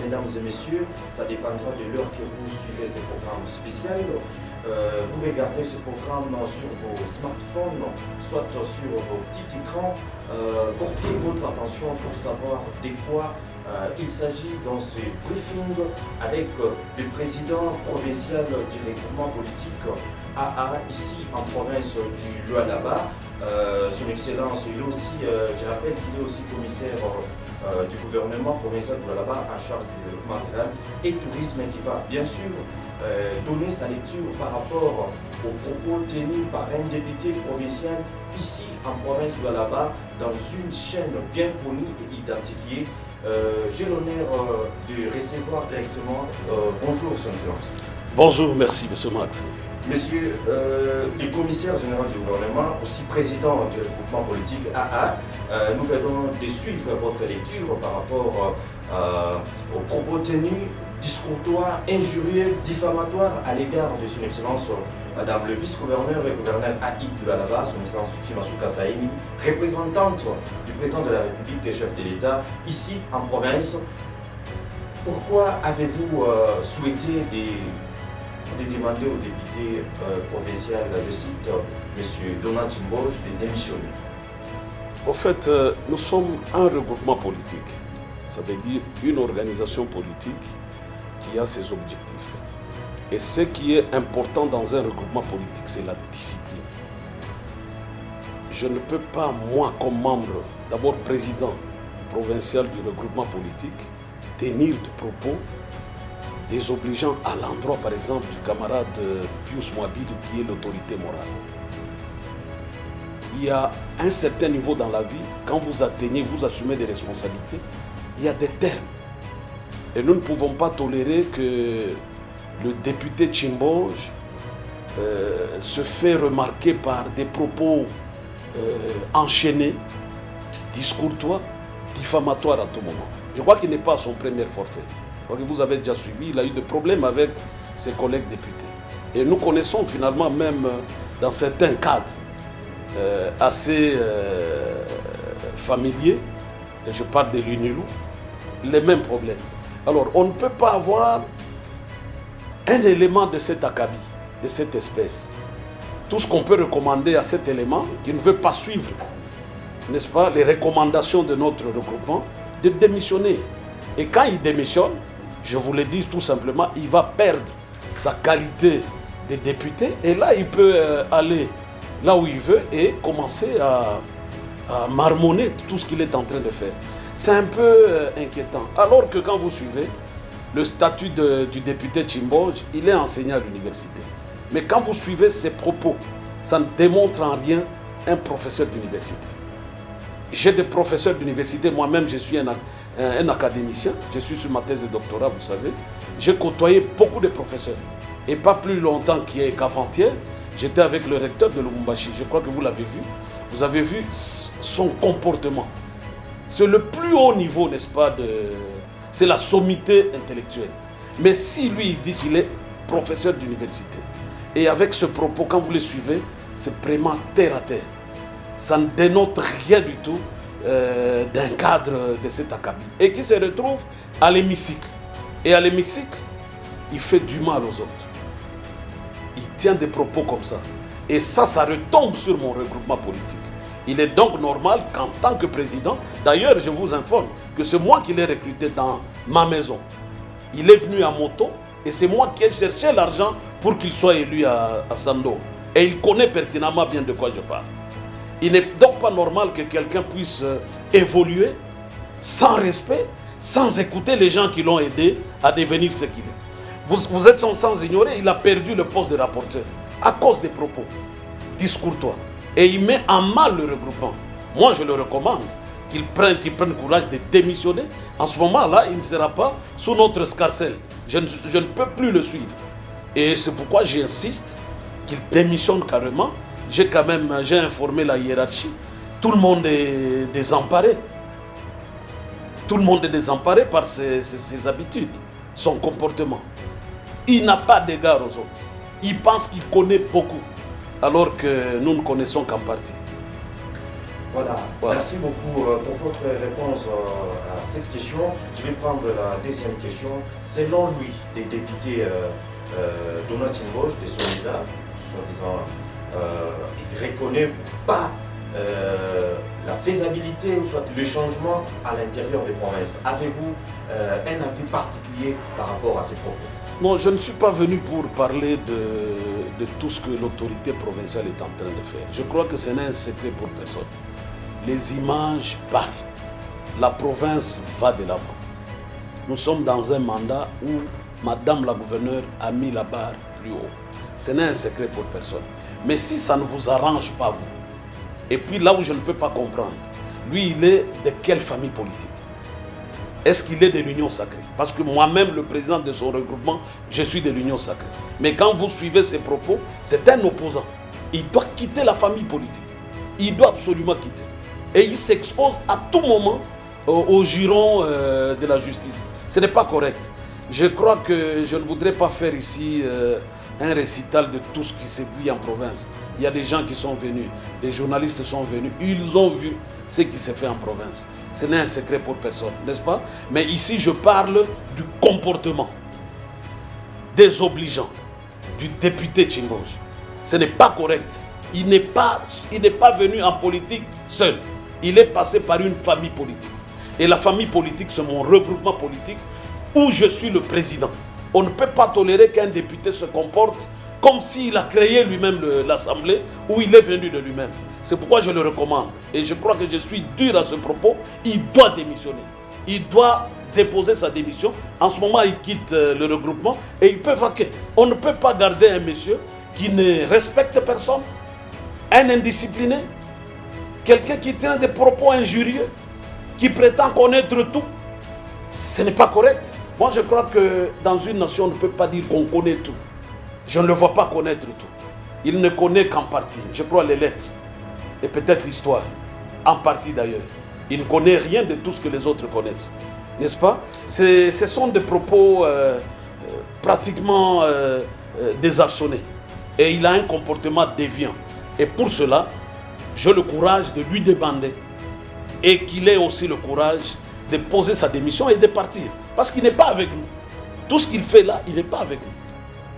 mesdames et messieurs, ça dépendra de l'heure que vous suivez ces programmes spéciaux. Vous regardez ce programme sur vos smartphones, soit sur vos petits écrans. Portez votre attention pour savoir de quoi il s'agit dans ce briefing avec le président provincial du regroupement politique AA ici en province du Lualaba. Son Excellence, il est aussi, je rappelle qu'il est aussi commissaire du gouvernement provincial du Lualaba en charge du développement rural et tourisme qui va bien sûr donner sa lecture par rapport aux propos tenus par un député provincial ici en province du Lualaba dans une chaîne bien connue et identifiée. J'ai l'honneur de recevoir directement. Bonjour, Son Excellence. Bonjour, merci, M. Max. Monsieur le commissaire général du gouvernement, aussi président du regroupement politique AA, nous venons de suivre votre lecture par rapport aux propos tenus, discourtois, injurieux, diffamatoires à l'égard de son Excellence Madame le vice-gouverneur et gouverneur AI du Lualaba, son Excellence Fifi Masuka Saini, représentante du président de la République et chef de l'État, ici en province. Pourquoi avez-vous souhaité de demander au député provincial, je cite, M. Donald Chimboge, de démissionner? En fait, nous sommes un regroupement politique, ça veut dire une organisation politique qui a ses objectifs. Et ce qui est important dans un regroupement politique, c'est la discipline. Je ne peux pas, moi, comme membre, d'abord président provincial du regroupement politique, tenir des propos désobligeants à l'endroit, par exemple, du camarade Pius Mwabidou, qui est l'autorité morale. Il y a un certain niveau dans la vie, quand vous atteignez, vous assumez des responsabilités, il y a des termes. Et nous ne pouvons pas tolérer que le député Chimboge se fait remarquer par des propos enchaînés, discourtois, diffamatoires à tout moment. Je crois qu'il n'est pas à son premier forfait. Je crois que vous avez déjà suivi, il a eu des problèmes avec ses collègues députés. Et nous connaissons finalement même dans certains cadres assez familiers, et je parle de l'UNILU, les mêmes problèmes. Alors on ne peut pas avoir un élément de cet acabit, de cette espèce. Tout ce qu'on peut recommander à cet élément qui ne veut pas suivre, n'est-ce pas, les recommandations de notre regroupement, de démissionner. Et quand il démissionne, je vous le dis tout simplement, il va perdre sa qualité de député et là il peut aller là où il veut et commencer à marmonner tout ce qu'il est en train de faire. C'est un peu inquiétant. Alors que quand vous suivez, le statut du député Chimboge, il est enseignant à l'université. Mais quand vous suivez ses propos, ça ne démontre en rien un professeur d'université. J'ai des professeurs d'université, moi-même je suis un académicien, je suis sur ma thèse de doctorat, vous savez. J'ai côtoyé beaucoup de professeurs. Et pas plus longtemps qu'avant-hier, j'étais avec le recteur de Lubumbashi. Je crois que vous l'avez vu. Vous avez vu son comportement. C'est le plus haut niveau, n'est-ce pas, c'est la sommité intellectuelle. Mais si lui, il dit qu'il est professeur d'université, et avec ce propos, quand vous le suivez, c'est vraiment terre à terre. Ça ne dénote rien du tout d'un cadre de cet acabit. Et qui se retrouve à l'hémicycle. Et à l'hémicycle, il fait du mal aux autres. Il tient des propos comme ça. Et ça retombe sur mon regroupement politique. Il est donc normal qu'en tant que président, d'ailleurs je vous informe que c'est moi qui l'ai recruté dans ma maison. Il est venu à moto et c'est moi qui ai cherché l'argent pour qu'il soit élu à Sando. Et il connaît pertinemment bien de quoi je parle. Il n'est donc pas normal que quelqu'un puisse évoluer sans respect, sans écouter les gens qui l'ont aidé à devenir ce qu'il est. Vous êtes sans ignorer, il a perdu le poste de rapporteur à cause des propos discourtois. Et il met en mal le regroupement. Moi, je le recommande qu'il prenne courage de démissionner. En ce moment-là, il ne sera pas sous notre scarcelle. Je ne peux plus le suivre. Et c'est pourquoi j'insiste qu'il démissionne carrément. J'ai informé la hiérarchie. Tout le monde est désemparé. Tout le monde est désemparé par ses habitudes, son comportement. Il n'a pas d'égard aux autres. Il pense qu'il connaît beaucoup, alors que nous ne connaissons qu'en partie. Voilà. Merci beaucoup pour votre réponse à cette question. Je vais prendre la deuxième question. Selon lui, les députés Donald Chimboge de Solida, soi-disant, il ne reconnaît pas la faisabilité ou soit le changement à l'intérieur des provinces. Avez-vous un avis particulier par rapport à ces propos? Non, je ne suis pas venu pour parler de tout ce que l'autorité provinciale est en train de faire. Je crois que ce n'est un secret pour personne. Les images parlent. La province va de l'avant. Nous sommes dans un mandat où Madame la gouverneure a mis la barre plus haut. Ce n'est un secret pour personne. Mais si ça ne vous arrange pas, vous, et puis là où je ne peux pas comprendre, lui, il est de quelle famille politique? Est-ce qu'il est de l'Union sacrée? Parce que moi-même, le président de son regroupement, je suis de l'Union sacrée. Mais quand vous suivez ses propos, c'est un opposant. Il doit quitter la famille politique. Il doit absolument quitter. Et il s'expose à tout moment aux jurons de la justice. Ce n'est pas correct. Je crois que je ne voudrais pas faire ici un récital de tout ce qui s'est vu en province. Il y a des gens qui sont venus, des journalistes sont venus, ils ont vu ce qui s'est fait en province. Ce n'est un secret pour personne, n'est-ce pas? Mais ici, je parle du comportement désobligeant du député Chimboge. Ce n'est pas correct. Il n'est pas venu en politique seul. Il est passé par une famille politique. Et la famille politique, c'est mon regroupement politique où je suis le président. On ne peut pas tolérer qu'un député se comporte comme s'il a créé lui-même l'Assemblée où il est venu de lui-même. C'est pourquoi je le recommande. Et je crois que je suis dur à ce propos. Il doit démissionner. Il doit déposer sa démission. En ce moment, il quitte le regroupement et il peut vaquer. On ne peut pas garder un monsieur qui ne respecte personne, un indiscipliné, quelqu'un qui tient des propos injurieux, qui prétend connaître tout. Ce n'est pas correct. Moi, je crois que dans une nation, on ne peut pas dire qu'on connaît tout. Je ne le vois pas connaître tout. Il ne connaît qu'en partie. Je crois les lettres et peut-être l'histoire. En partie d'ailleurs. Il ne connaît rien de tout ce que les autres connaissent. N'est-ce pas? Ce sont des propos pratiquement désarçonnés. Et il a un comportement déviant. Et pour cela, j'ai le courage de lui demander. Et qu'il ait aussi le courage de poser sa démission et de partir. Parce qu'il n'est pas avec nous. Tout ce qu'il fait là, il n'est pas avec nous.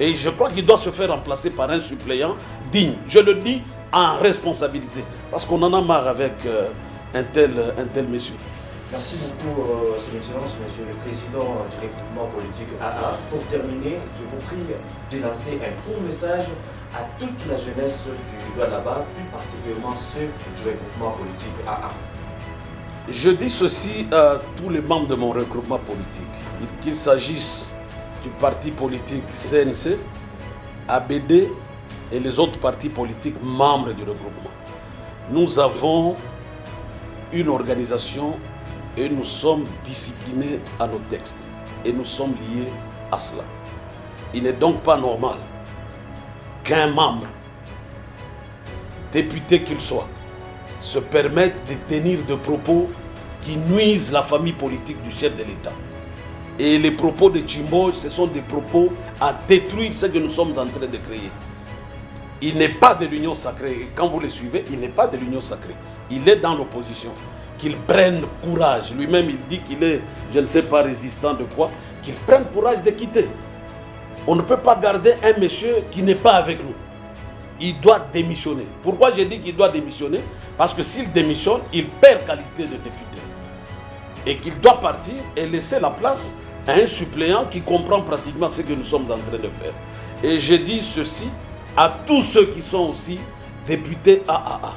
Et je crois qu'il doit se faire remplacer par un suppléant digne. Je le dis en responsabilité. Parce qu'on en a marre avec un tel monsieur. Merci beaucoup, Son Excellence, Monsieur le Président du regroupement politique AA. Pour terminer, je vous prie de lancer un court message à toute la jeunesse du Lualaba, plus particulièrement ceux du regroupement politique AA. Je dis ceci à tous les membres de mon regroupement politique, qu'il s'agisse du parti politique CNC, ABD et les autres partis politiques membres du regroupement. Nous avons une organisation et nous sommes disciplinés à nos textes et nous sommes liés à cela. Il n'est donc pas normal qu'un membre, député qu'il soit, se permette de tenir des propos qui nuisent la famille politique du chef de l'État. Et les propos de Chimboge, ce sont des propos à détruire ce que nous sommes en train de créer. Il n'est pas de l'Union sacrée. Et quand vous le suivez, il n'est pas de l'Union sacrée. Il est dans l'opposition. Qu'il prenne courage. Lui-même, il dit qu'il est, je ne sais pas, résistant de quoi. Qu'il prenne courage de quitter. On ne peut pas garder un monsieur qui n'est pas avec nous. Il doit démissionner. Pourquoi j'ai dit qu'il doit démissionner? Parce que s'il démissionne, il perd qualité de député. Et qu'il doit partir et laisser la place à un suppléant qui comprend pratiquement ce que nous sommes en train de faire. Et je dis ceci à tous ceux qui sont aussi députés AAA,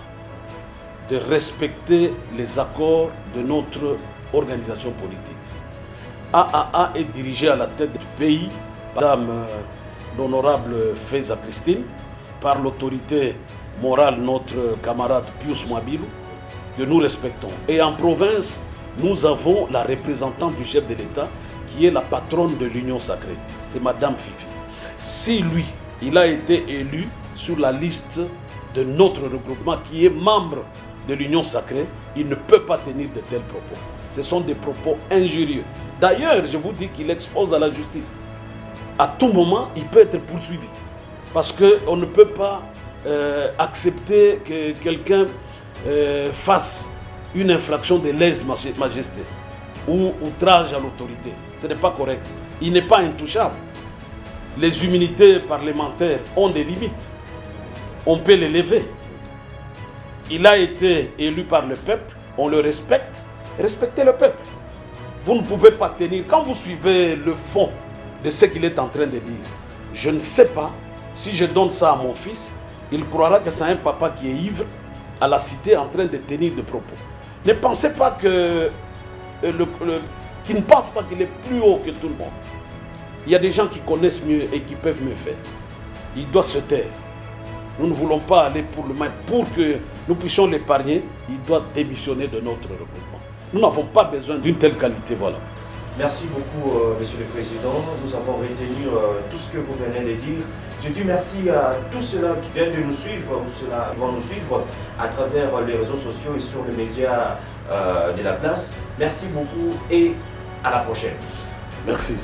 de respecter les accords de notre organisation politique. AAA est dirigé à la tête du pays par Madame l'honorable Feza Christine, par l'autorité morale, notre camarade Pius Mwabilou, que nous respectons. Et en province, nous avons la représentante du chef de l'État, qui est la patronne de l'Union sacrée. C'est Madame Fifi. Si lui, il a été élu sur la liste de notre regroupement, qui est membre de l'Union sacrée, il ne peut pas tenir de tels propos. Ce sont des propos injurieux. D'ailleurs, je vous dis qu'il expose à la justice. À tout moment, il peut être poursuivi. Parce qu'on ne peut pas accepter que quelqu'un fasse une infraction de lèse-majesté ou outrage à l'autorité. Ce n'est pas correct. Il n'est pas intouchable. Les immunités parlementaires ont des limites. On peut les lever. Il a été élu par le peuple, on le respecte. Respectez le peuple. Vous ne pouvez pas tenir. Quand vous suivez le fond de ce qu'il est en train de dire, je ne sais pas si je donne ça à mon fils, il croira que c'est un papa qui est ivre à la cité en train de tenir des propos. Ne pensez pas que qu'il ne pense pas qu'il est plus haut que tout le monde. Il y a des gens qui connaissent mieux et qui peuvent mieux faire. Il doit se taire. Nous ne voulons pas aller pour le mal. Pour que nous puissions l'épargner, il doit démissionner de notre regroupement. Nous n'avons pas besoin d'une telle qualité. Voilà. Merci beaucoup, Monsieur le Président. Nous avons retenu tout ce que vous venez de dire. Je dis merci à tous ceux-là qui viennent de nous suivre ou ceux-là qui vont nous suivre à travers les réseaux sociaux et sur les médias de la place. Merci beaucoup et à la prochaine. Merci.